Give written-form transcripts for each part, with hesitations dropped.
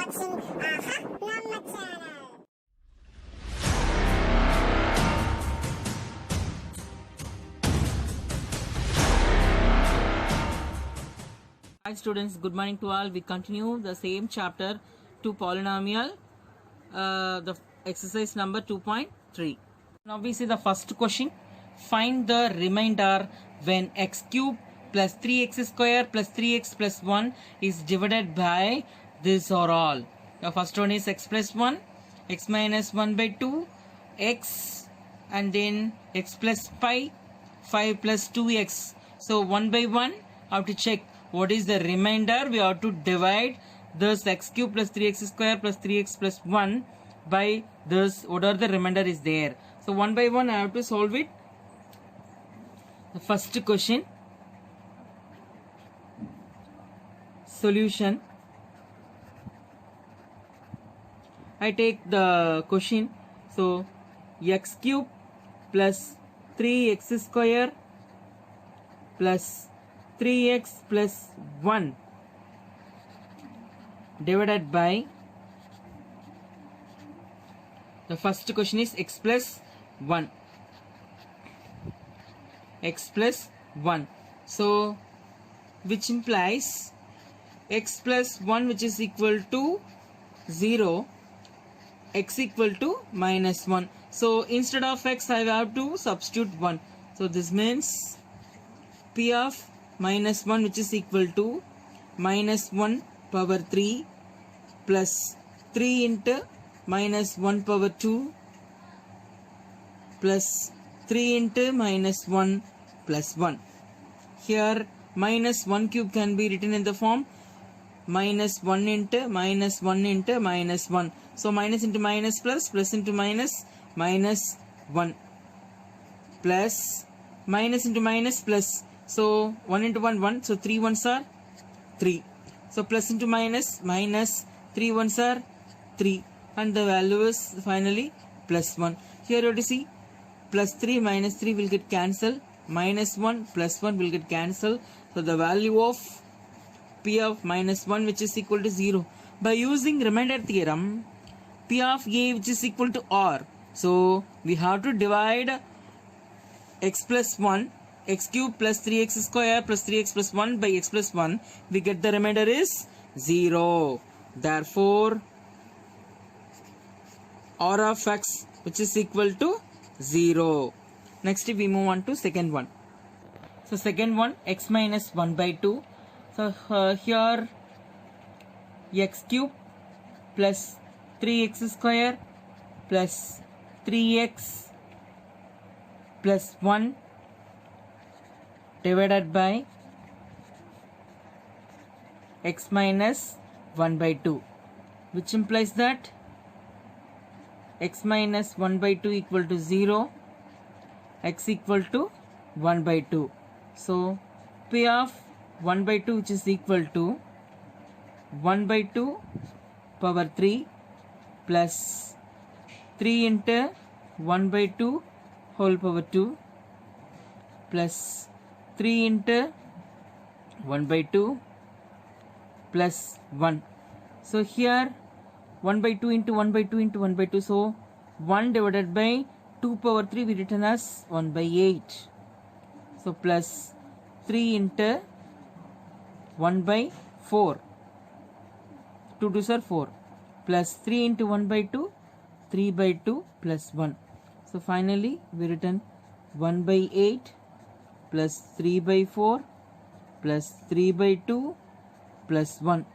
watching Nama channel. Hi students, good morning to all. We continue the same chapter to polynomial, the exercise number 2.3. Now we see the first question. Find the remainder when x cube plus 3x square plus 3x plus 1 is divided by this or all. The first one is x plus 1, x minus 1 by 2, x and then x plus 5 plus 2x. So 1 by 1, I have to check what is the remainder. We have to divide this x cube plus 3x square plus 3x plus 1 by this, whatever the remainder is there. So 1 by 1 I have to solve it. The first question, solution. I take the question. So x cube plus 3x square plus 3x plus 1 divided by, the first question is x plus 1. X plus 1. So which implies x plus 1, which is equal to 0, x equal to minus 1. So instead of x I have to substitute 1. So this means p of minus 1, which is equal to minus 1 power 3 plus 3 into minus 1 power 2 plus 3 into minus 1 plus 1. Here minus 1 cube can be written in the form minus 1 into minus 1 into minus 1. So minus into minus plus, plus into minus, minus 1 plus minus into minus plus. So 1 into 1, 1. So 3 ones are 3. So plus into minus, minus 3 ones are 3. And the value is finally plus 1. Here you have to see plus 3 minus 3 will get cancelled. Minus 1 plus 1 will get cancelled. So the value of p of minus 1, which is equal to 0. By using remainder theorem, p of a, which is equal to r. So we have to divide x plus 1, x cube plus 3x square plus 3x plus 1 by x plus 1. We get the remainder is 0. Therefore r of x, which is equal to 0. Next we move on to second one. So second one, x minus 1 by 2. So here x cube plus 3x square plus 3x plus 1 divided by x minus 1 by 2, which implies that x minus 1 by 2 equal to 0, x equal to 1 by 2. So p of 1 by 2, which is equal to 1 by 2 power 3 plus 3 into 1 by 2 whole power 2 plus 3 into 1 by 2 plus 1. So here 1 by 2 into 1 by 2 into 1 by 2. So 1 divided by 2 power 3 we written as 1 by 8. So plus 3 into 1 by 4. 2 2s are 4. Plus 3 into 1 by 2. 3 by 2 plus 1. So finally we written 1 by 8 plus 3 by 4 plus 3 by 2 plus 1.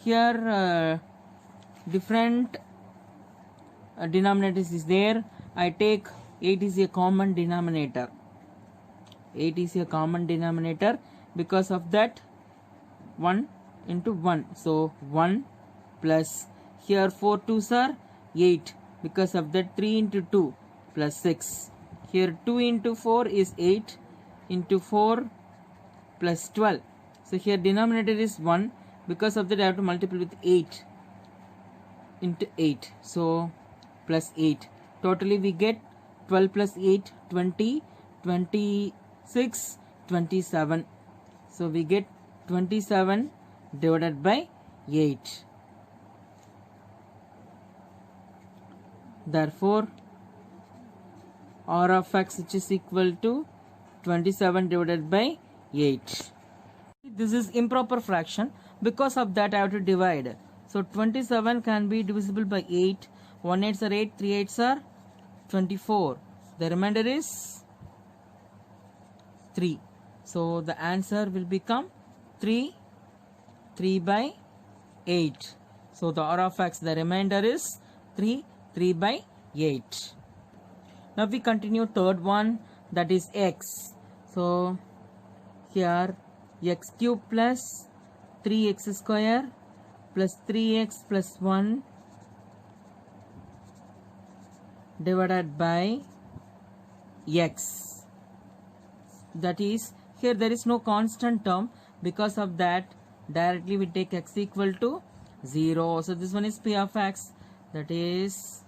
Here different denominators is there. I take 8 is a common denominator. 8 is a common denominator. Because of that 1 into 1. So 1 plus, here 4 2s are 8. Because of that 3 into 2 plus 6. Here 2 into 4 is 8 into 4 plus 12. So here denominator is 1. Because of that I have to multiply with 8 into 8. So plus 8. Totally we get 12 plus 8, 20, 26, 27. So we get 27 divided by 8. Therefore, R of x, which is equal to 27 divided by 8. This is improper fraction. Because of that, I have to divide. So 27 can be divisible by 8. 1 8s are 8, 3 8s are 24. The remainder is 3. So the answer will become 3 by 8. So the R of x, the remainder is 3 by 8. Now we continue third one, that is x. So here x cube plus 3x square plus 3x plus 1 divided by x. That is, here there is no constant term. Because of that, directly we take x equal to 0. So this one is p of x, that is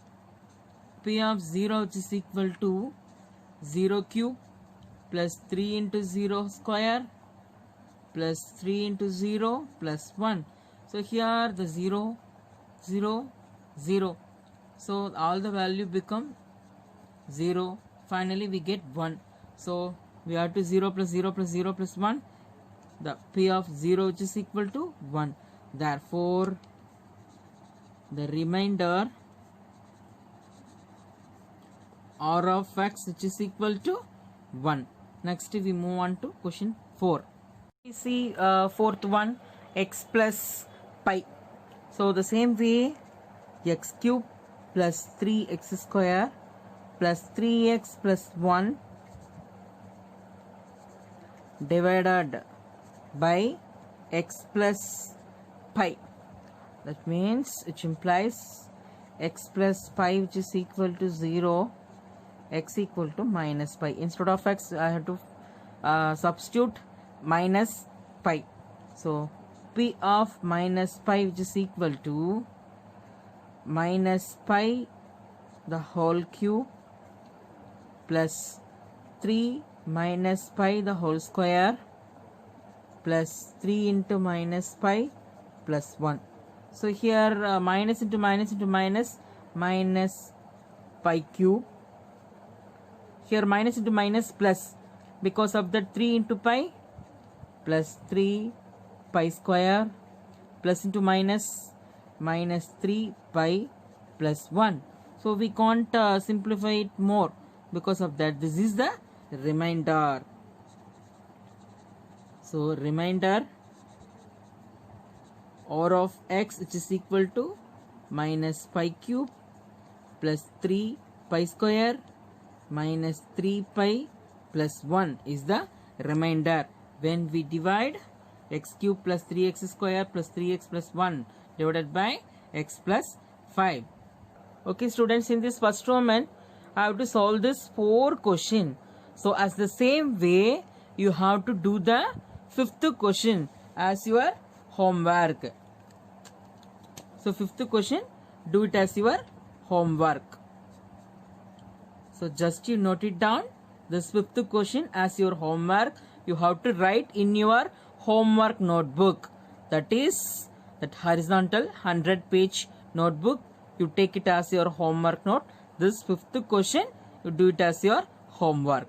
p of 0, which is equal to 0 cube plus 3 into 0 square plus 3 into 0 plus 1. So here the 0, 0, 0. So all the value become 0. Finally we get 1. So we have to 0 plus 0 plus 0 plus 1. The p of 0, which is equal to 1. Therefore, the remainder R of x, which is equal to 1. Next we move on to question 4. We see fourth one, x plus pi. So the same way, x cube plus 3x square plus 3x plus 1 divided by x plus pi. That means, which implies x plus pi, which is equal to 0, x equal to minus pi. Instead of x, I have to substitute minus pi. So p of minus pi, which is equal to minus pi the whole cube plus 3 minus pi the whole square plus 3 into minus pi plus 1. So here minus into minus into minus, minus pi cube. Here minus into minus plus, because of that 3 into pi plus 3 pi square plus into minus, minus 3 pi plus 1. So we can't simplify it more. Because of that, this is the remainder. So remainder R of x, which is equal to minus pi cube plus 3 pi square minus 3 pi plus 1 is the remainder. When we divide x cube plus 3x square plus 3x plus 1 divided by x plus 5. Okay students, in this first moment, I have to solve this 4 question. So as the same way, you have to do the 5th question as your homework. So 5th question, do it as your homework. So just you note it down. This 5th question as your homework. You have to write in your homework notebook. That is that horizontal 100-page notebook. You take it as your homework note. This 5th question, you do it as your homework.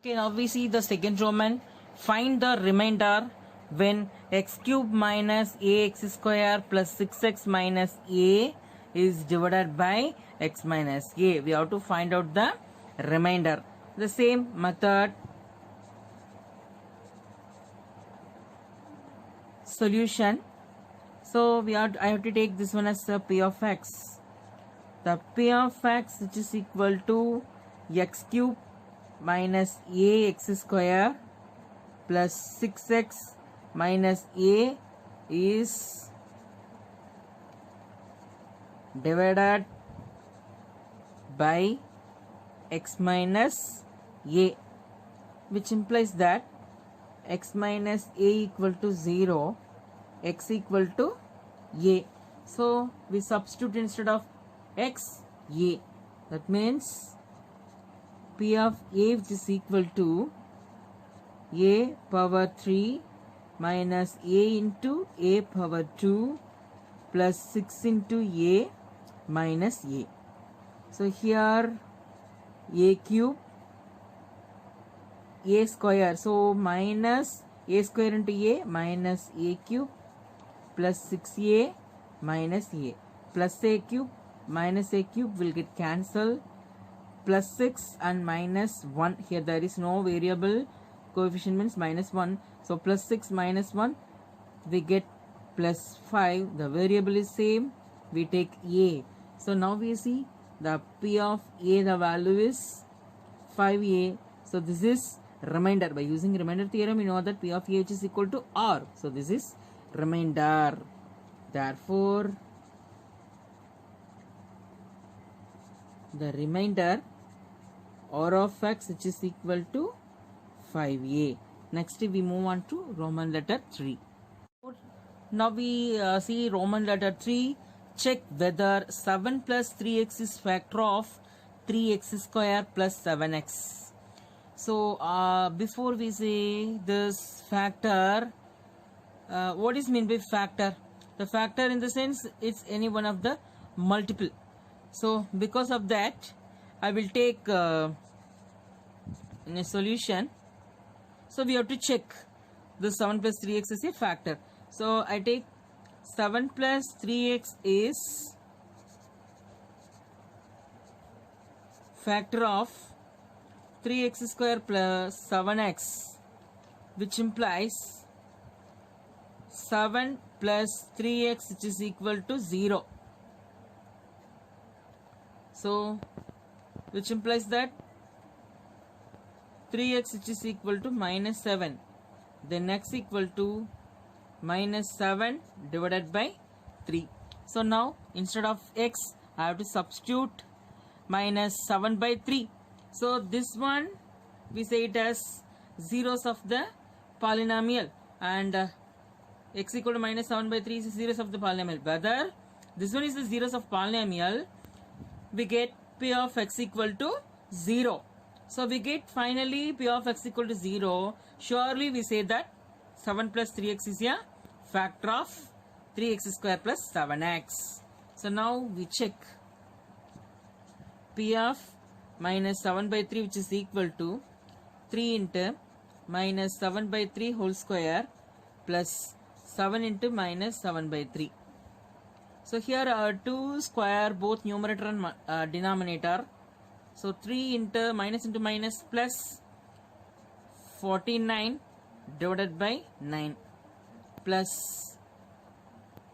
Okay, now we see the second Roman. Find the remainder when x cube minus ax square plus 6x minus a is divided by x minus a. We have to find out the remainder. The same method. Solution. So I have to take this one as p of x. The p of x, which is equal to x cube minus ax square plus 6x minus a is divided by x minus a, which implies that x minus a equal to 0, x equal to a. So we substitute instead of x, a. That means p of a, which is equal to a power 3 minus a into a power 2 plus 6 into a minus a. So here a cube a square, so minus a square into a minus a cube plus 6a minus a plus a cube minus a cube will get cancelled, plus 6 and minus 1, here there is no variable coefficient means minus 1, so plus 6 minus 1 we get plus 5, the variable is same, we take a. So now we see the p of a, the value is 5a. So this is remainder. By using remainder theorem, we know that p of a is equal to r. So this is remainder. Therefore, the remainder r of x which is equal to 5a. Next we move on to Roman letter 3. Now we see Roman letter 3. Check whether 7 plus 3x is factor of 3x square plus 7x. So before we say this factor, what is meant by factor? The factor in the sense it's any one of the multiple. So because of that, I will take in a solution. So we have to check the 7 plus 3x is a factor. So I take 7 plus 3x is factor of 3x square plus 7x, which implies 7 plus 3x which is equal to 0. So which implies that 3x which is equal to minus 7, then x equal to minus 7 divided by 3. So now instead of x I have to substitute minus 7 by 3. So this one we say it as zeros of the polynomial, and x equal to minus 7 by 3 is the zeros of the polynomial. Whether this one is the zeros of polynomial, we get p of x equal to 0. So we get finally p of x equal to 0. Surely we say that 7 plus 3x is a factor of 3x square plus 7x. So now we check p of minus 7 by 3 which is equal to 3 into minus 7 by 3 whole square plus 7 into minus 7 by 3. So here are 2 square both numerator and denominator. So 3 into minus plus 49 divided by 9 plus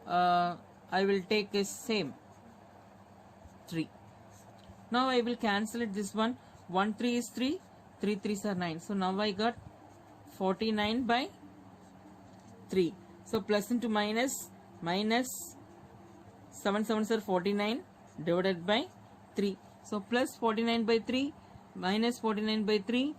I will take a same 3. Now I will cancel it this one. 1 3 is 3, 3 3s are 9. So now I got 49 by 3. So plus into minus 7 7s are 49 divided by 3. So plus 49 by 3 minus 49 by 3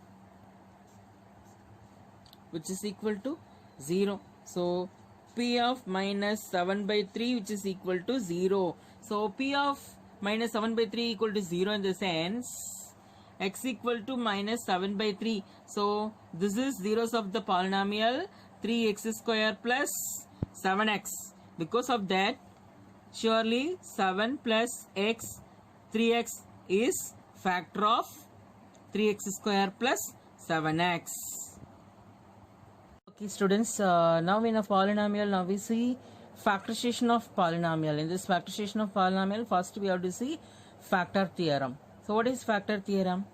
which is equal to 0. So p of minus 7 by 3 which is equal to 0. So p of minus 7 by 3 equal to 0 in the sense x equal to minus 7 by 3. So this is zeros of the polynomial 3x square plus 7x. Because of that, surely 7 plus x 3x is factor of 3x square plus 7x. Okay students, now in a polynomial, now we see factorization of polynomial. In this factorization of polynomial, first we have to see factor theorem. So what is factor theorem?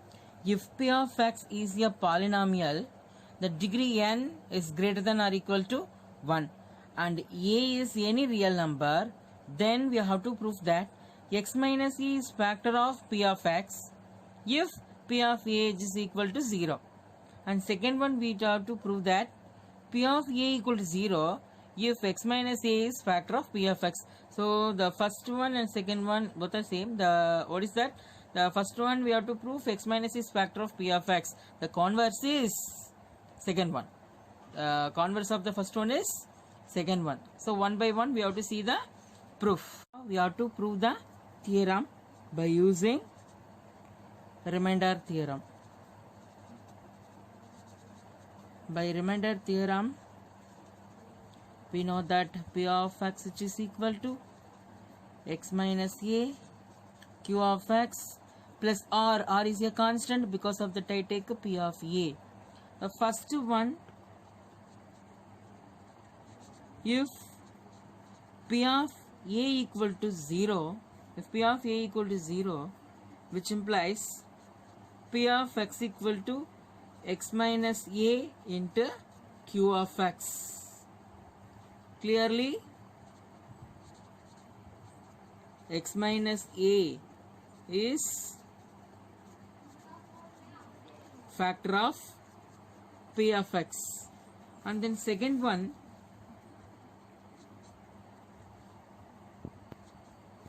If p of x is a polynomial, the degree n is greater than or equal to 1 and a is any real number, then we have to prove that x minus a is factor of p of x if p of a is equal to 0. And second one, we have to prove that p of a equal to 0 if x minus a is factor of p of x. So the first one and second one both are same. The what is that? The first one we have to prove x minus is factor of p of x. The converse is second one. Converse of the first one is second one. So one by one we have to see the proof. We have to prove the theorem by using remainder theorem. By remainder theorem, we know that p of x which is equal to x minus a q of x plus r. R is a constant, because of that I take p of a. The first one, if p of a equal to 0, if p of a equal to 0, which implies p of x equal to x minus a into q of x. Clearly, x minus a is factor of p of x. And then second one,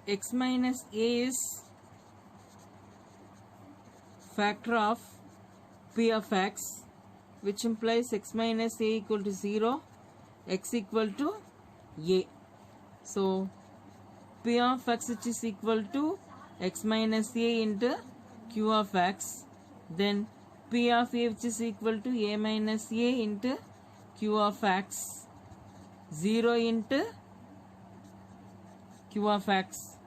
x minus a is factor of p of x, which implies x minus a equal to 0, x equal to a. So p of x, which is equal to x minus a into q of x, then p of a, which is equal to a minus a into q of x, 0 into q of x,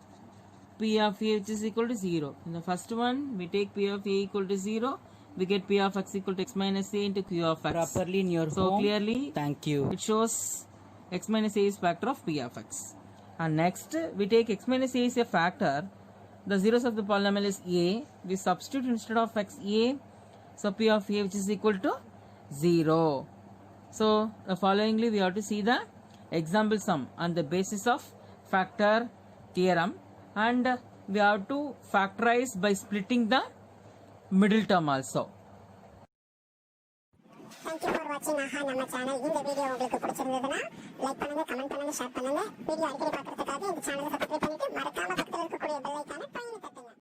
p of a, which is equal to 0. In the first one, we take p of a equal to 0, we get p of x equal to x minus a into q of x. Properly in your So home. clearly, Thank you. it shows x minus a is factor of p of x. And next, we take x minus a is a factor. The zeros of the polynomial is a. We substitute instead of x a. So p of a, which is equal to 0. So followingly, we have to see the example sum on the basis of factor theorem, and we have to factorize by splitting the middle term also. Thank you for watching AHA நம்ம channel. இந்த video உங்களுக்கு பிடிச்சிருந்ததுன்னா like பண்ணுங்க, comment பண்ணுங்க, share பண்ணுங்க. Video அடிக்கடி பார்க்கறதுக்காக இந்த சேனலை சப்ஸ்கிரைப் பண்ணிட்டு மறக்காம